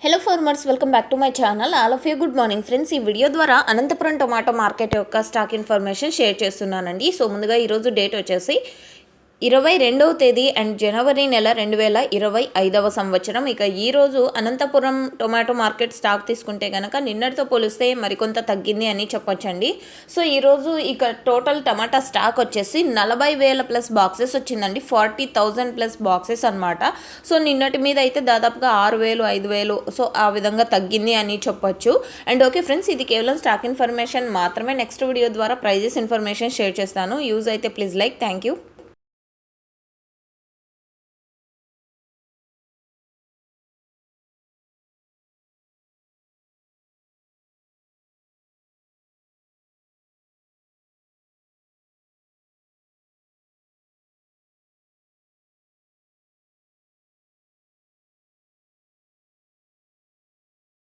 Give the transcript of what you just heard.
Hello farmers, welcome back to my channel. All of you good morning friends. ఈ video ద్వారా Anantapuram tomato market యొక్క stock information share చేస్తున్నానండి. So ముందుగా ఈరోజు date వచ్చేసి 22వ తేదీ అండ్ జనవరి నెల 2025వ సంవత్సరం. ఇక ఈరోజు అనంతపురం టొమాటో మార్కెట్ స్టాక్ తీసుకుంటే కనుక నిన్నటితో పోలిస్తే మరికొంత తగ్గింది అని చెప్పొచ్చండి. సో ఈరోజు ఇక టోటల్ టమాటా స్టాక్ వచ్చేసి 40,000 ప్లస్ బాక్సెస్ వచ్చిందండి. 40,000 ప్లస్ బాక్సెస్ అనమాట. సో నిన్నటి మీద అయితే దాదాపుగా 6,000 5,000 సో ఆ విధంగా తగ్గింది అని చెప్పొచ్చు. అండ్ ఓకే ఫ్రెండ్స్, ఇది కేవలం స్టాక్ ఇన్ఫర్మేషన్ మాత్రమే. నెక్స్ట్ వీడియో ద్వారా ప్రైజెస్ ఇన్ఫర్మేషన్ షేర్ చేస్తాను. యూజ్ అయితే ప్లీజ్ లైక్. Thank you.